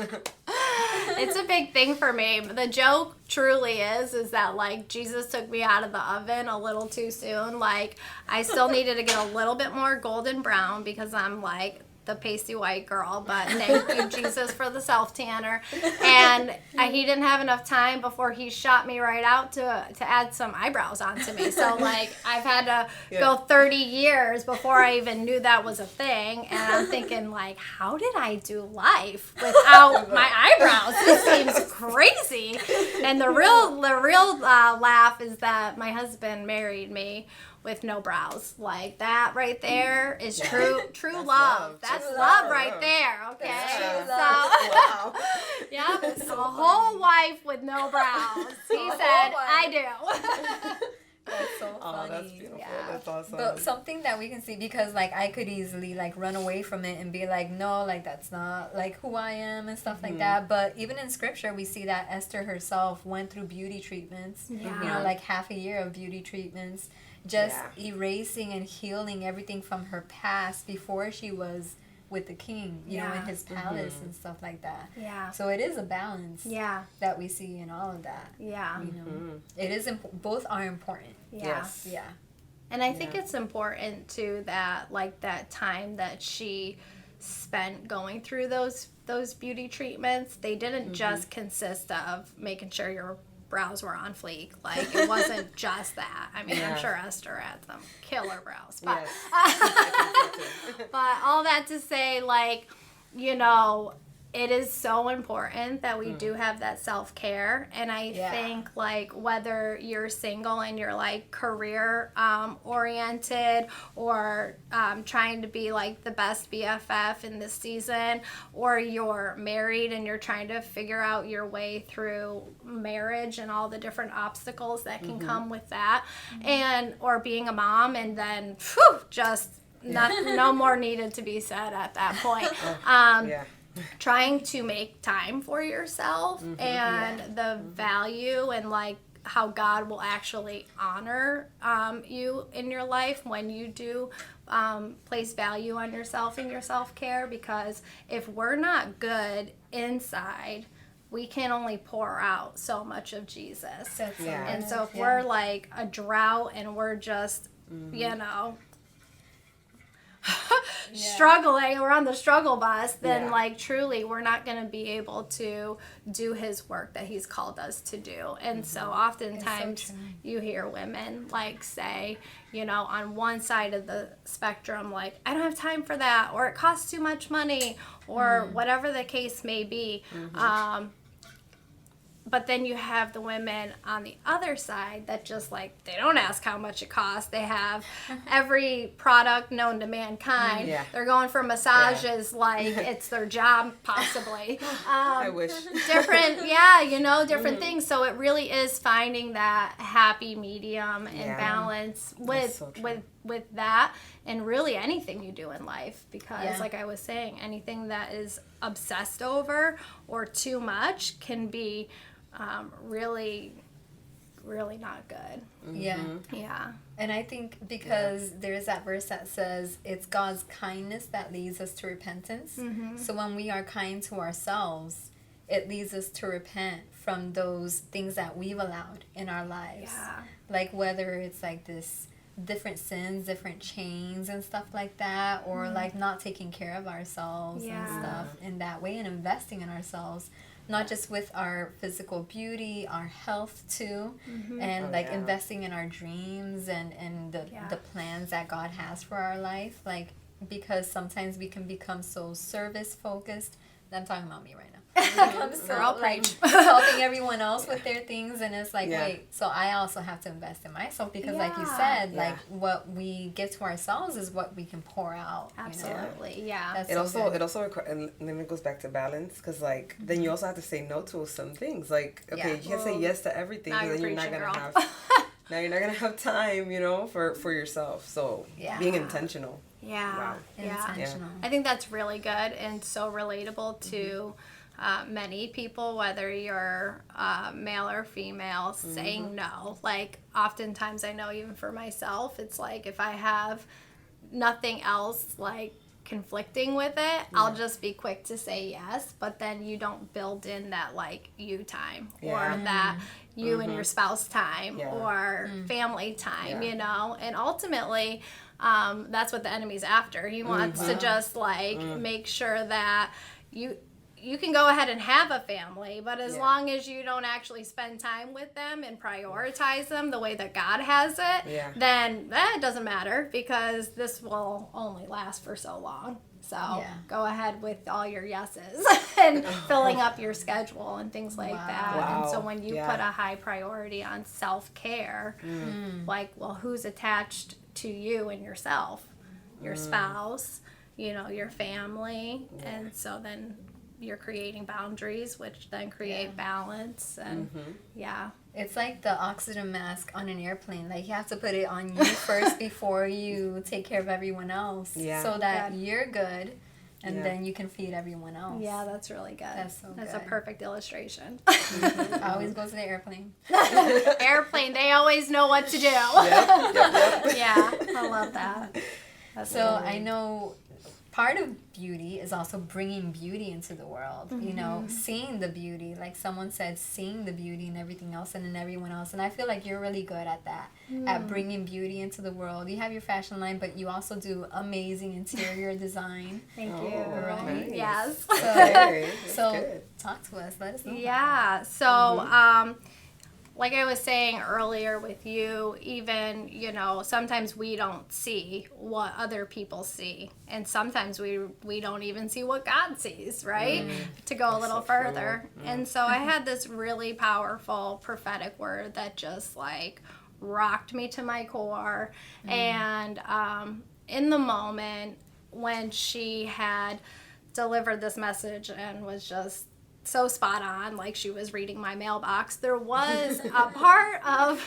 funny. It's a big thing for me. But the joke truly is that like Jesus took me out of the oven a little too soon. Like I still needed to get a little bit more golden brown because I'm like the pasty white girl, but thank you Jesus for the self tanner. And he didn't have enough time before he shot me right out to add some eyebrows onto me. So like I've had to go 30 years before I even knew that was a thing. And I'm thinking like, how did I do life without my eyebrows? This seems crazy. And the real laugh is that my husband married me with no brows. Like that right there is true love. That's love right there, okay? Wow. Yep, so a whole wife with no brows. He said, I do. That's so funny. Oh, that's beautiful. That's awesome. But something that we can see, because like I could easily like run away from it and be like, no, like that's not like who I am and stuff like that. But even in scripture, we see that Esther herself went through beauty treatments. You know, like half a year of beauty treatments, just erasing and healing everything from her past before she was with the king, you know, in his palace and stuff like that. Yeah. So it is a balance that we see in all of that. Yeah. You know, it is both are important. Yes. Yeah. And I think it's important too that like that time that she spent going through those beauty treatments, they didn't just consist of making sure your brows were on fleek. Like it wasn't just that. I mean, I'm sure Esther had some killer brows, but but all that to say, like, you know, it is so important that we do have that self-care. And I think like whether you're single and you're like career oriented or trying to be like the best BFF in this season, or you're married and you're trying to figure out your way through marriage and all the different obstacles that can come with that, and or being a mom, and then no more needed to be said at that point. Trying to make time for yourself and the value and like how God will actually honor you in your life when you do place value on yourself and your self-care, because if we're not good inside, we can only pour out so much of Jesus. And so if we're like a drought and we're just, you know, struggling, we're on the struggle bus, then Yeah. like truly we're not going to be able to do his work that he's called us to do. And so oftentimes true. you hear women like say, you know, on one side of the spectrum, like, I don't have time for that, or it costs too much money, or whatever the case may be. But then you have the women on the other side that just like, they don't ask how much it costs. They have every product known to mankind. Yeah. They're going for massages like it's their job, possibly. I wish. Different, you know, different things. So it really is finding that happy medium and Yeah. balance That's so true. with that, and really anything you do in life, because Yeah. like I was saying, anything that is obsessed over or too much can be really, really not good. Yeah. Yeah. And I think because there's that verse that says it's God's kindness that leads us to repentance. So when we are kind to ourselves, it leads us to repent from those things that we've allowed in our lives. Yeah. Like whether it's like this different sins, different chains and stuff like that, or like not taking care of ourselves and stuff in that way, and investing in ourselves. Not just with our physical beauty, our health too, and investing in our dreams and the plans that God has for our life. Like, because sometimes we can become so service focused. I'm talking about me right now. Become so Girl, like preach. helping everyone else with their things, and it's like, Yeah. wait, so I also have to invest in myself, because like you Yeah. said, Yeah. like what we give to ourselves is what we can pour out. You know? Absolutely. Yeah. That's It so also good. and then it goes back to balance, because like then you also have to say no to some things. Like, okay, Yeah. you can't say yes to everything, Now because you're then you're not preaching, gonna girl. have now you're not gonna have time, you know, for yourself. So Yeah. being intentional. Yeah. Wow. Yeah. Intentional. I think that's really good and so relatable to many people, whether you're male or female, saying no. Like, oftentimes I know even for myself, it's like if I have nothing else like conflicting with it, I'll just be quick to say yes, but then you don't build in that like you time or that you and your spouse time Yeah. or family time, Yeah. you know. And ultimately that's what the enemy's after. He wants to just like make sure that you can go ahead and have a family, but as Yeah. long as you don't actually spend time with them and prioritize them the way that God has it, Yeah. then it doesn't matter, because this will only last for so long. So go ahead with all your yeses and filling up your schedule and things like that. Wow. And so when you Yeah. put a high priority on self-care, like, well, who's attached to you and yourself? Your spouse, you know, your family. And so then you're creating boundaries, which then create balance. And It's like the oxygen mask on an airplane. Like, you have to put it on you first before you take care of everyone else. Yeah. So that Good. you're good, and Yeah. then you can feed everyone else. yeah, that's really good. That's That's a good. perfect illustration. I always go to the airplane. Airplane, they always know what to do. Yep. Yeah, I love that. That's So I know part of beauty is also bringing beauty into the world. You know, seeing the beauty. Like someone said, seeing the beauty in everything else and in everyone else. And I feel like you're really good at that, at bringing beauty into the world. You have your fashion line, but you also do amazing interior design. Thank Oh, you. nice. Yes. Okay, that's So good. talk to us. Let us know. Yeah. So, like I was saying earlier with you, even, you know, sometimes we don't see what other people see. And sometimes we don't even see what God sees, right? To go a little so further. And so I had this really powerful prophetic word that just like rocked me to my core. And in the moment when she had delivered this message and was just so spot on, like she was reading my mailbox, there was a part of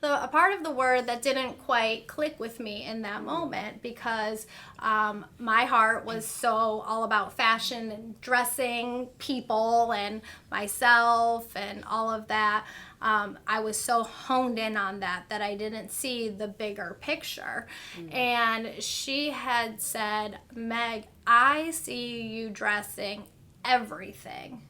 the word that didn't quite click with me in that moment, because my heart was so all about fashion and dressing people and myself and all of that. I was so honed in on that I didn't see the bigger picture. And she had said, Meg, I see you dressing everything.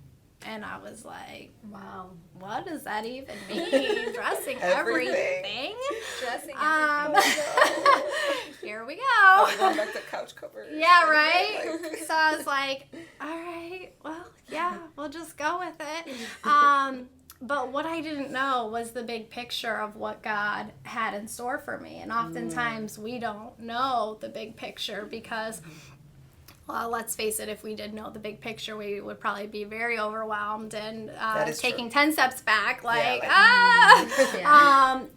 And I was like, Wow. what does that even mean? Dressing everything? Dressing Um, everything. Here we go. Probably going back to couch covers. Yeah, right? So I was like, all right, well, yeah, we'll just go with it. But what I didn't know was the big picture of what God had in store for me. And oftentimes we don't know the big picture because, well, let's face it, if we did know the big picture, we would probably be very overwhelmed and taking 10 steps back,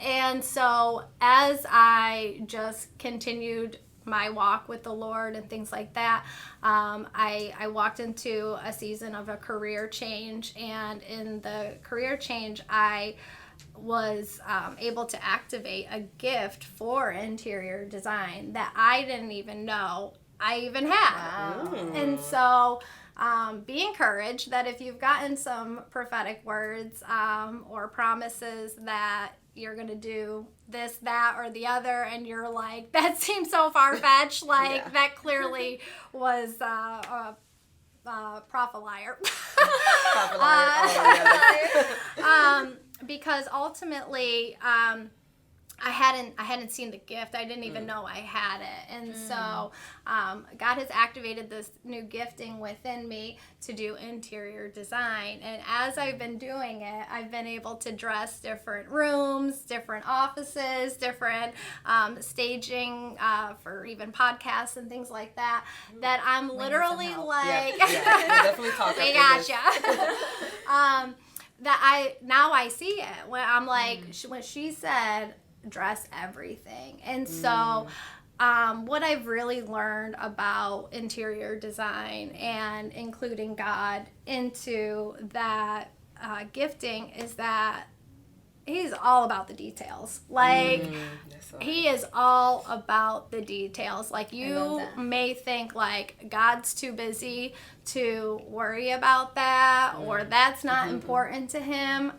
and so as I just continued my walk with the Lord and things like that, I walked into a season of a career change, and in the career change, I was able to activate a gift for interior design that I didn't even know I even had. Wow. And so be encouraged that if you've gotten some prophetic words or promises that you're going to do this, that, or the other, and you're like, that seems so far-fetched, like that clearly was a prophet liar. Because ultimately, I hadn't seen the gift. I didn't even know I had it. And so God has activated this new gifting within me to do interior design. And as I've been doing it, I've been able to dress different rooms, different offices, different staging for even podcasts and things like that, that I'm literally like... we'll definitely talk we gotcha. That I see it. When I'm like, when she said... dress everything. And so what I've really learned about interior design and including God into that gifting is that he's all about the details. Like he is all about the details. Like you may think like God's too busy to worry about that or that's not important to him.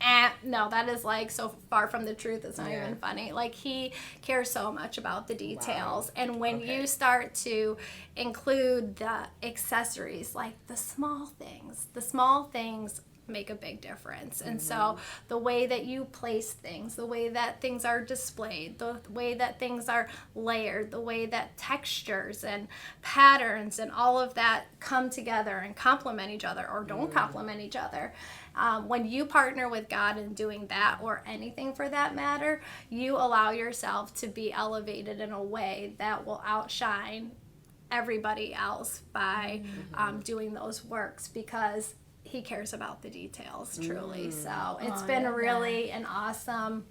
And no, that is like so far from the truth. It's not even funny. Like he cares so much about the details. Wow. And when you start to include the accessories, like the small things make a big difference. And so the way that you place things, the way that things are displayed, the way that things are layered, the way that textures and patterns and all of that come together and complement each other or don't complement each other. When you partner with God in doing that or anything for that matter, you allow yourself to be elevated in a way that will outshine everybody else by doing those works because he cares about the details truly. So it's been really an awesome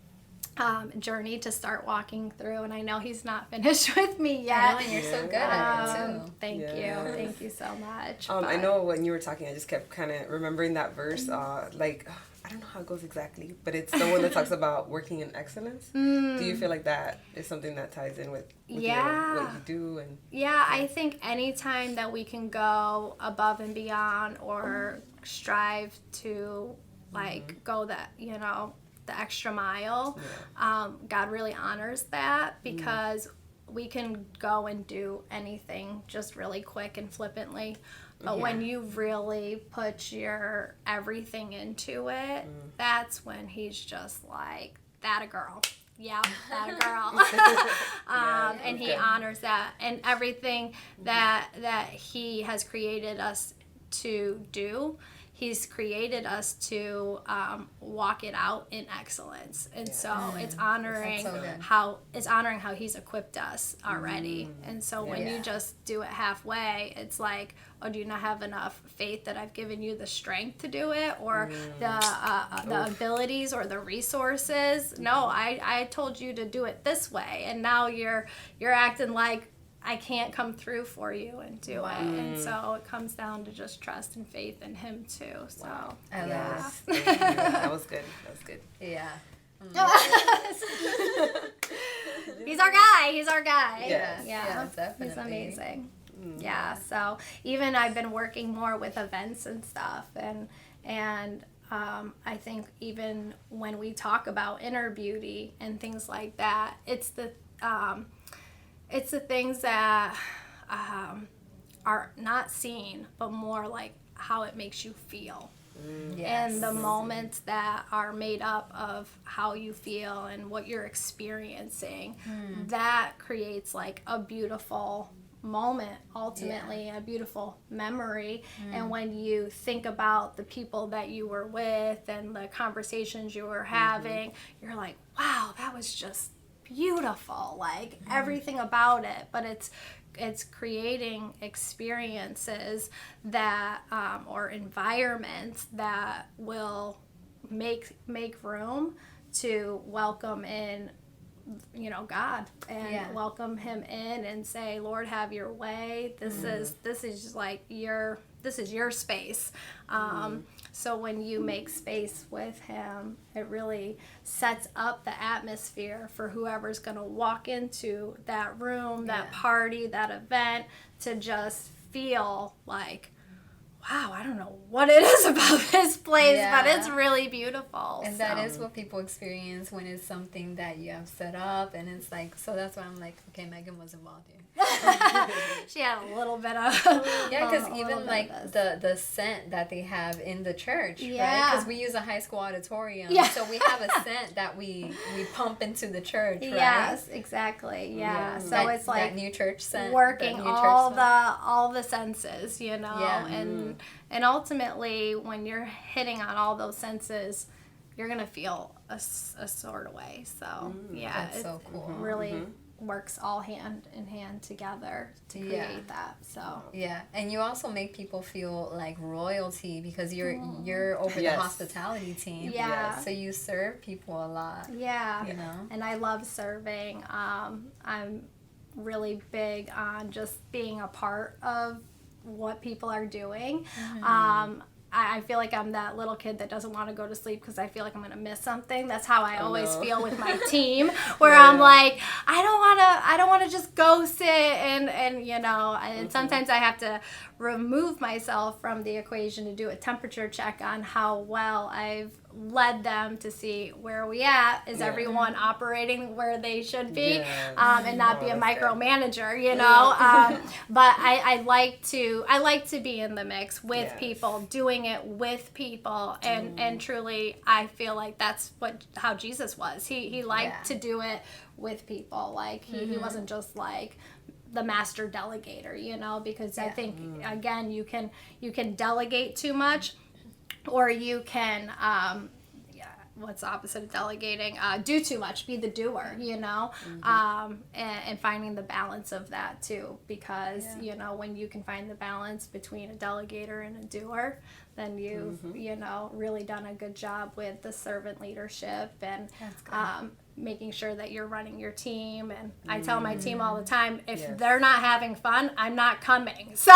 journey to start walking through, and I know he's not finished with me yet. I know, and you're so good at it too. Thank you so much. I know when you were talking, I just kept kind of remembering that verse, like I don't know how it goes exactly, but it's the one that talks about working in excellence. Do you feel like that is something that ties in with what you do? And I think anytime that we can go above and beyond or strive to like go that, the extra mile, God really honors that because we can go and do anything just really quick and flippantly. But when you really put your everything into it, that's when he's just like, that a girl. Yeah, that a girl. And he honors that. And everything that he has created us to do, he's created us to walk it out in excellence, and so it's honoring how he's equipped us already. And so when you just do it halfway, it's like, oh, do you not have enough faith that I've given you the strength to do it, or the abilities or the resources? No, I told you to do it this way, and now you're acting like I can't come through for you and do it. And so it comes down to just trust and faith in him too. So I love it. That was good. Yeah. He's our guy. Yeah, definitely. He's amazing. Yeah, so even I've been working more with events and stuff, and I think even when we talk about inner beauty and things like that, it's the things that are not seen, but more like how it makes you feel. And the moments that are made up of how you feel and what you're experiencing, that creates like a beautiful moment, ultimately a beautiful memory. And when you think about the people that you were with and the conversations you were having, you're like, wow, that was just beautiful, like everything about it. But it's creating experiences that or environments that will make room to welcome in, you know, God, and welcome him in and say, Lord, have your way. This is like this is your space. So when you make space with him, it really sets up the atmosphere for whoever's going to walk into that room, that party, that event, to just feel like, wow, I don't know what it is about this place, but it's really beautiful. And that is what people experience when it's something that you have set up, and it's like, so that's why I'm like, okay, Megan was involved here. She had a little bit of because even like the scent that they have in the church, right? Because we use a high school auditorium, so we have a scent that we pump into the church, right? Yes, exactly. So that, it's like that new church scent, working all the senses, you know, and ultimately when you're hitting on all those senses, you're gonna feel a sort of way. So that's so cool. Really works all hand in hand together to create that. So and you also make people feel like royalty because you're over the hospitality team. So you serve people a lot. You know, and I love serving. I'm really big on just being a part of what people are doing. I feel like I'm that little kid that doesn't want to go to sleep because I feel like I'm going to miss something. That's how I always feel with my team, where I'm like, I don't want to just go sit and you know, and sometimes I have to remove myself from the equation to do a temperature check on how well I've led them to see where are we at. Is everyone operating where they should be? And not be a micromanager, you know. But I like to be in the mix with people, doing it with people, and truly I feel like that's how Jesus was. He liked to do it with people. Like he wasn't just like the master delegator, you know, because I think again you can delegate too much, or you can what's the opposite of delegating? Do too much, be the doer, you know, and finding the balance of that too, because you know, when you can find the balance between a delegator and a doer, then you've you know, really done a good job with the servant leadership and making sure that you're running your team. And I tell my team all the time, if they're not having fun, I'm not coming. So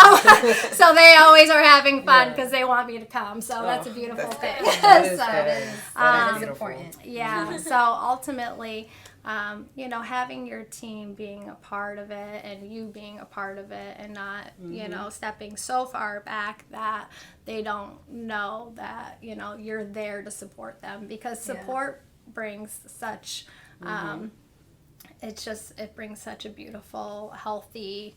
so they always are having fun because they want me to come. So that's a beautiful thing. That is important. So ultimately, you know, having your team being a part of it and you being a part of it, and not, you know, stepping so far back that they don't know that, you know, you're there to support them, because support brings such it brings such a beautiful, healthy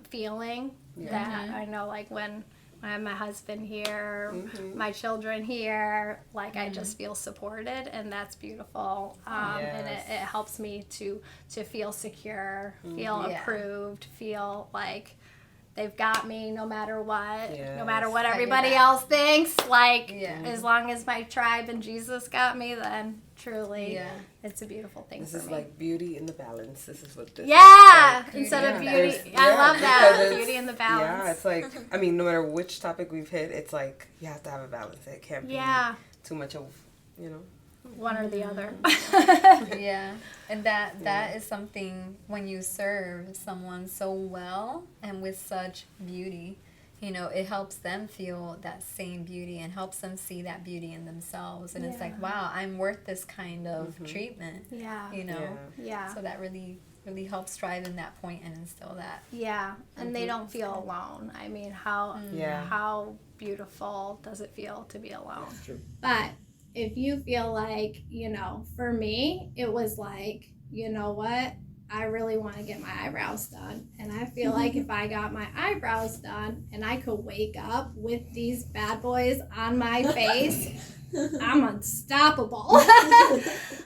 feeling that I know, like when I have my husband here, my children here, like I just feel supported, and that's beautiful. And it helps me to feel secure, feel approved, feel like they've got me no matter what, no matter what everybody else thinks. Like, as long as my tribe and Jesus got me, then truly it's a beautiful thing this for is me. like beauty in the balance. This is what this is like, instead of beauty. I love that. Beauty in the balance. Yeah, it's like, I mean, no matter which topic we've hit, it's like you have to have a balance. It can't be too much of, you know, one or the other. And that is something, when you serve someone so well and with such beauty, you know, it helps them feel that same beauty and helps them see that beauty in themselves. And it's like, wow, I'm worth this kind of treatment. You know? So that really helps strive in that point and instill that. And they don't feel alone. I mean, how beautiful does it feel to be alone? That's true. But if you feel like, you know, for me, it was like, you know what? I really want to get my eyebrows done. And I feel like if I got my eyebrows done and I could wake up with these bad boys on my face, I'm unstoppable.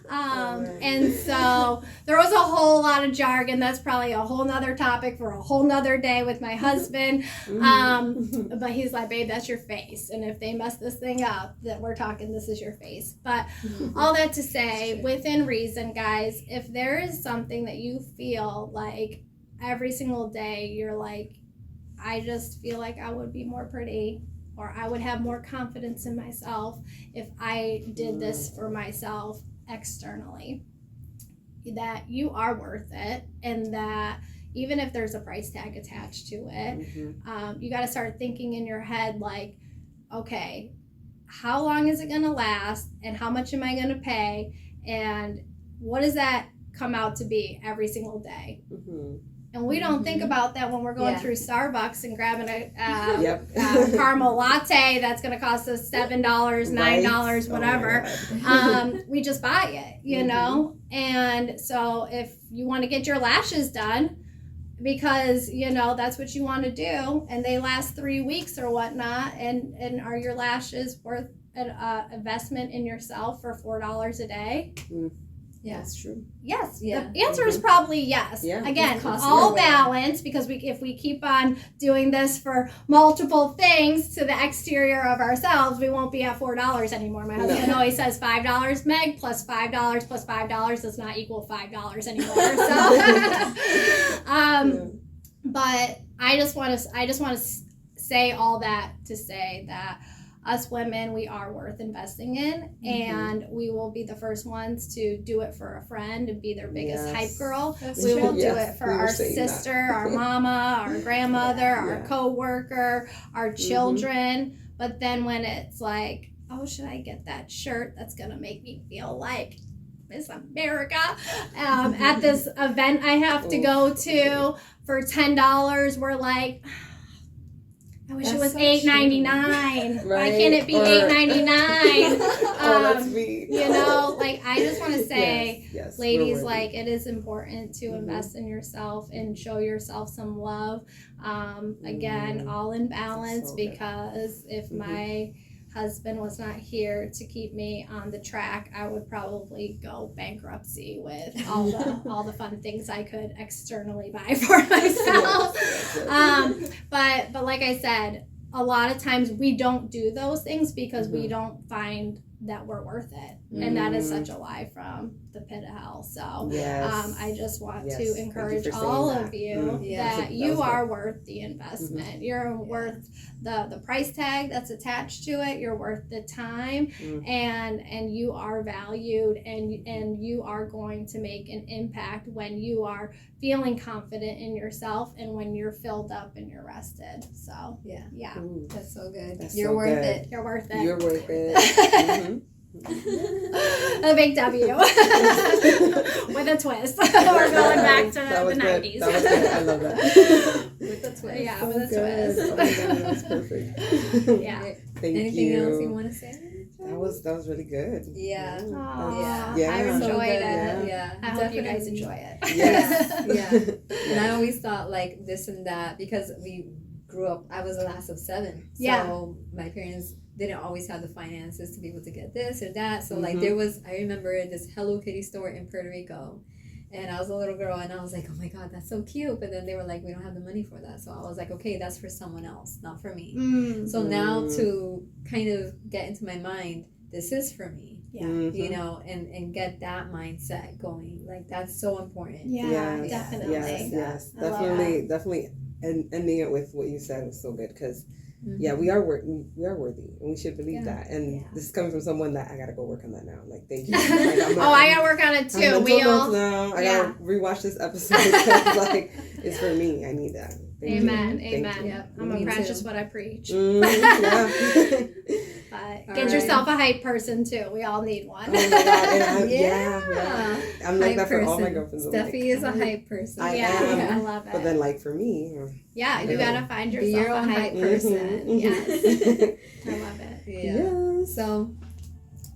And so there was a whole lot of jargon. That's probably a whole nother topic for a whole nother day with my husband. But he's like, babe, that's your face. And if they mess this thing up, that we're talking, this is your face. But all that to say, within reason, guys, if there is something that you feel like every single day, you're like, I just feel like I would be more pretty, or I would have more confidence in myself if I did this for myself externally, that you are worth it, and that even if there's a price tag attached to it, you got to start thinking in your head like, okay, how long is it going to last, and how much am I going to pay, and what does that come out to be every single day? And we don't think about that when we're going through Starbucks and grabbing a caramel latte that's going to cost us $7, $9, whatever. We just buy it, you know? And so if you want to get your lashes done because, you know, that's what you want to do, and they last 3 weeks or whatnot, and are your lashes worth an investment in yourself for $4 a day? Yeah, that's true. Yes. Yeah. The answer is probably yes. Yeah. Again, all balance, because if we keep on doing this for multiple things to the exterior of ourselves, we won't be at $4 anymore. My husband always says $5, Meg, plus $5 plus $5 does not equal $5 anymore. So, but I just want to say all that to say that us women, we are worth investing in, and we will be the first ones to do it for a friend and be their biggest hype girl. We will do it for our sister, our mama, our grandmother, our co-worker, our children. But then when it's like, oh, should I get that shirt that's gonna make me feel like Miss America at this event I have to go to for $10, we're like, I wish it was $8.99. Why can't it be $8.99? That's me. You know, like, I just want to say, ladies, like, it is important to invest in yourself and show yourself some love. Again, all in balance, because if my husband was not here to keep me on the track, I would probably go bankruptcy with all the fun things I could externally buy for myself. But like I said, a lot of times we don't do those things because we don't find that we're worth it, and that is such a lie from the pit of hell. So I just want to encourage all of you that you are worth the investment. You're worth the price tag that's attached to it. You're worth the time, and you are valued, and you are going to make an impact when you are feeling confident in yourself and when you're filled up and you're rested. So that's so good. You're worth it. You're worth it. You're worth it. A big W with a twist. We're going back to the 90s. That was good. I love that. With a twist. Yeah, with a twist. Oh my God, that's perfect. Thank Anything you. else you want to say? That was really good. Yeah. I've enjoyed it. Yeah. I hope you guys enjoy it. Yeah. And I always thought like this and that, because we grew up, I was the last of 7. So my parents didn't always have the finances to be able to get this or that. So like there was, I remember this Hello Kitty store in Puerto Rico. And I was a little girl, and I was like, oh my God, that's so cute. But then they were like, we don't have the money for that. So I was like, okay, that's for someone else, not for me. So now to kind of get into my mind, this is for me. You know, and get that mindset going. Like, that's so important. Yeah, definitely. Yes. Definitely. And ending it with what you said was so good, because we are worthy, and we should believe that. And this is coming from someone that I gotta go work on that now. Like, thank you. Like, I gotta work on it too. We all now. I gotta rewatch this episode because like it's for me. I need that. Amen. Yep. I'm gonna practice what I preach. But get right. yourself a hype person too. We all need one. Oh my God. Yeah. I'm like that for all my girlfriends. Steffi is a hype person. I am. I love it. But then, like, for me, you gotta find yourself a hype person. Yes. I love it. Yeah. So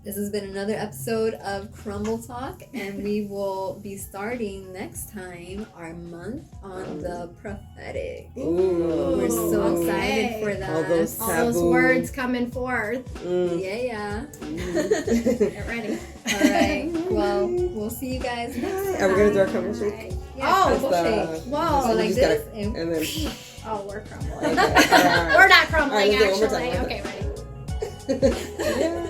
This has been another episode of Crumble Talk, and we will be starting next time our month on the prophetic. Ooh. We're so excited Okay. for that. All those All those taboo. words coming forth. Yeah. Get ready. All right. Well, we'll see you guys next time. Are we gonna do our crumble shake? Right. Yeah, Oh, crumble shake. whoa. So we like just this. gotta- and then. Oh, we're crumbling. Okay, all right. We're not crumbling, All right, let's do it one more actually. time. Okay, ready. Yeah.